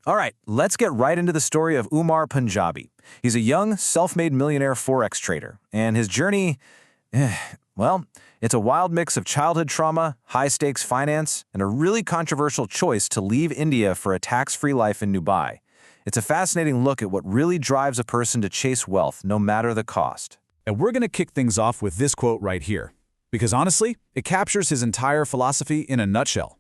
All right, let's get right into the story of Umar Punjabi. He's a young, self-made millionaire Forex trader, and his journey, well, it's a wild mix of childhood trauma, high-stakes finance, and a really controversial choice to leave India for a tax-free life in Dubai. It's a fascinating look at what really drives a person to chase wealth, no matter the cost. And we're going to kick things off with this quote right here, because honestly, it captures his entire philosophy in a nutshell.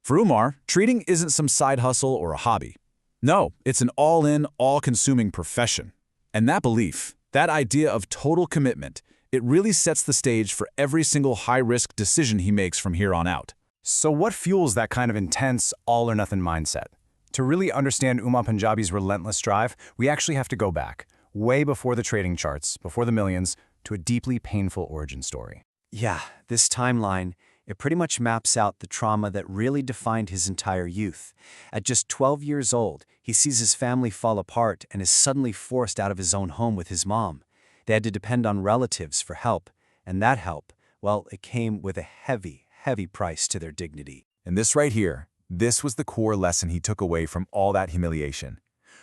For Umar, trading isn't some side hustle or a hobby. No, it's an all-in, all-consuming profession. And that belief, that idea of total commitment, it really sets the stage for every single high-risk decision he makes from here on out. So what fuels that kind of intense, all-or-nothing mindset? To really understand Umar Punjabi's relentless drive, we actually have to go back, way before the trading charts, before the millions, to a deeply painful origin story. Yeah, this timeline, it pretty much maps out the trauma that really defined his entire youth. At just 12 years old, he sees his family fall apart and is suddenly forced out of his own home with his mom. They had to depend on relatives for help, and that help, well, it came with a heavy, heavy price to their dignity. And this right here, this was the core lesson he took away from all that humiliation.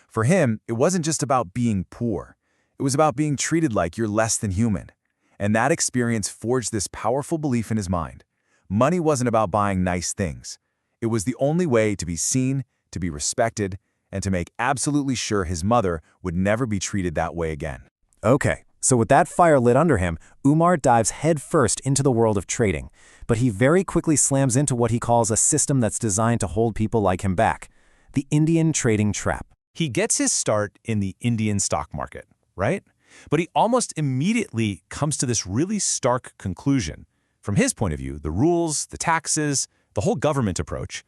For him, it wasn't just about being poor. It was about being treated like you're less than human. And that experience forged this powerful belief in his mind. Money wasn't about buying nice things. It was the only way to be seen, to be respected, and to make absolutely sure his mother would never be treated that way again. Okay, so with that fire lit under him, Umar dives headfirst into the world of trading. But he very quickly slams into what he calls a system that's designed to hold people like him back: the Indian trading trap. He gets his start in the Indian stock market, right? But he almost immediately comes to this really stark conclusion. From his point of view, the rules, the taxes, the whole government approach,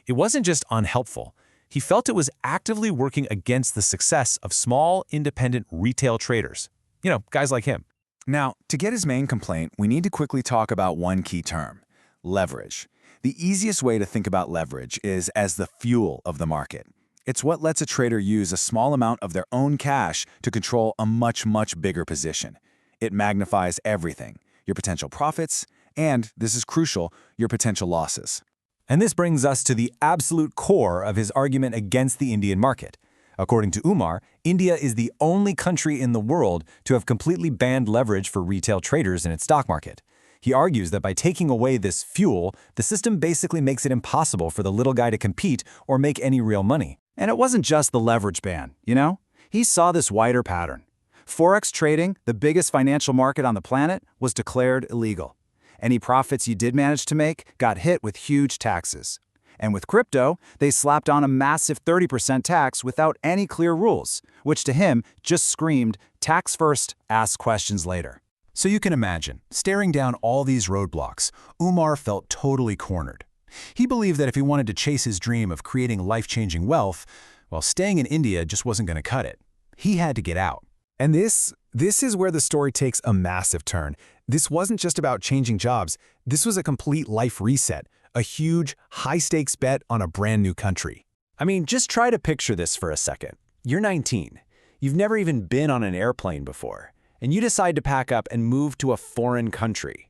it wasn't just unhelpful. He felt it was actively working against the success of small, independent retail traders. You know, guys like him. Now, to get his main complaint, we need to quickly talk about one key term: leverage. The easiest way to think about leverage is as the fuel of the market. It's what lets a trader use a small amount of their own cash to control a much, much bigger position. It magnifies everything: your potential profits, and, this is crucial, your potential losses. And this brings us to the absolute core of his argument against the Indian market. According to Umar, India is the only country in the world to have completely banned leverage for retail traders in its stock market. He argues that by taking away this fuel, the system basically makes it impossible for the little guy to compete or make any real money. And it wasn't just the leverage ban, you know? He saw this wider pattern. Forex trading, the biggest financial market on the planet, was declared illegal. Any profits you did manage to make got hit with huge taxes. And with crypto, they slapped on a massive 30% tax without any clear rules, which to him just screamed, tax first, ask questions later. So you can imagine, staring down all these roadblocks, Umar felt totally cornered. He believed that if he wanted to chase his dream of creating life-changing wealth, well, staying in India just wasn't going to cut it. He had to get out. And this is where the story takes a massive turn. This wasn't just about changing jobs. This was a complete life reset, a huge, high-stakes bet on a brand new country. I mean, just try to picture this for a second. You're 19. You've never even been on an airplane before, and you decide to pack up and move to a foreign country.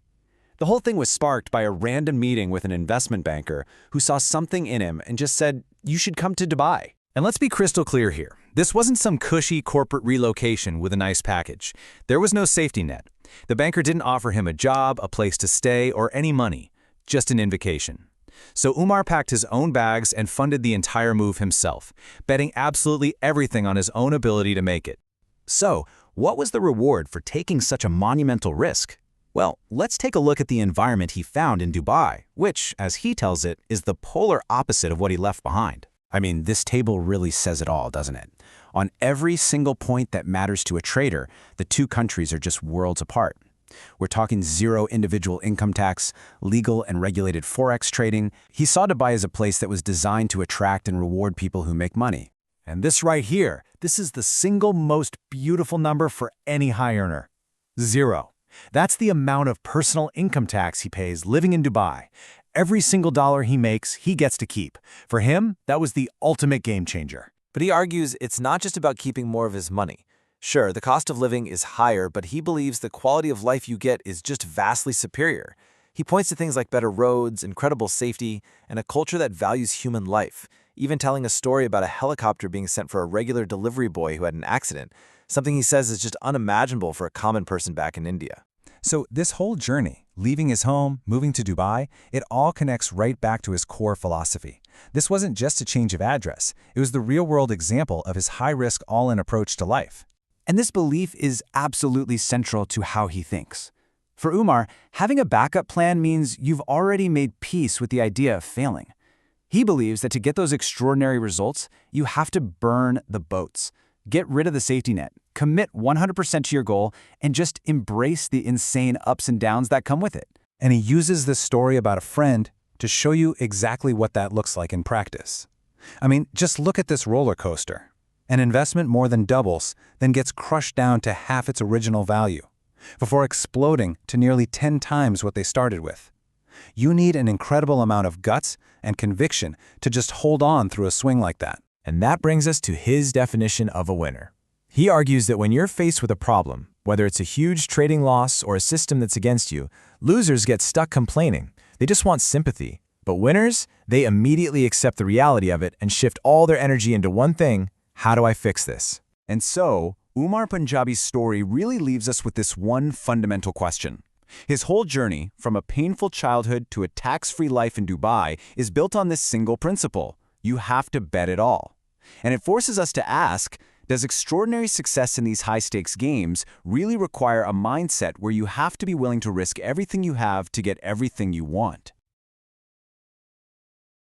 The whole thing was sparked by a random meeting with an investment banker who saw something in him and just said, you should come to Dubai. And let's be crystal clear here. This wasn't some cushy corporate relocation with a nice package. There was no safety net. The banker didn't offer him a job, a place to stay, or any money, just an invitation. So Umar packed his own bags and funded the entire move himself, betting absolutely everything on his own ability to make it. So, what was the reward for taking such a monumental risk? Well, let's take a look at the environment he found in Dubai, which, as he tells it, is the polar opposite of what he left behind. I mean, this table really says it all, doesn't it? On every single point that matters to a trader, the two countries are just worlds apart. We're talking zero individual income tax, legal and regulated Forex trading. He saw Dubai as a place that was designed to attract and reward people who make money. And this right here, this is the single most beautiful number for any high earner. 0. That's the amount of personal income tax he pays living in Dubai. Every single dollar he makes, he gets to keep. For him, that was the ultimate game changer. But he argues it's not just about keeping more of his money. Sure, the cost of living is higher, but he believes the quality of life you get is just vastly superior. He points to things like better roads, incredible safety, and a culture that values human life, even telling a story about a helicopter being sent for a regular delivery boy who had an accident, something he says is just unimaginable for a common person back in India. So this whole journey, leaving his home, moving to Dubai, it all connects right back to his core philosophy. This wasn't just a change of address. It was the real-world example of his high-risk, all-in approach to life. And this belief is absolutely central to how he thinks. For Umar, having a backup plan means you've already made peace with the idea of failing. He believes that to get those extraordinary results, you have to burn the boats. Get rid of the safety net, commit 100% to your goal, and just embrace the insane ups and downs that come with it. And he uses this story about a friend to show you exactly what that looks like in practice. I mean, just look at this roller coaster. An investment more than doubles, then gets crushed down to half its original value, before exploding to nearly 10 times what they started with. You need an incredible amount of guts and conviction to just hold on through a swing like that. And that brings us to his definition of a winner. He argues that when you're faced with a problem, whether it's a huge trading loss or a system that's against you, losers get stuck complaining. They just want sympathy. But winners, they immediately accept the reality of it and shift all their energy into one thing: how do I fix this? And so, Umar Punjabi's story really leaves us with this one fundamental question. His whole journey, from a painful childhood to a tax-free life in Dubai, is built on this single principle: you have to bet it all. And it forces us to ask, does extraordinary success in these high-stakes games really require a mindset where you have to be willing to risk everything you have to get everything you want?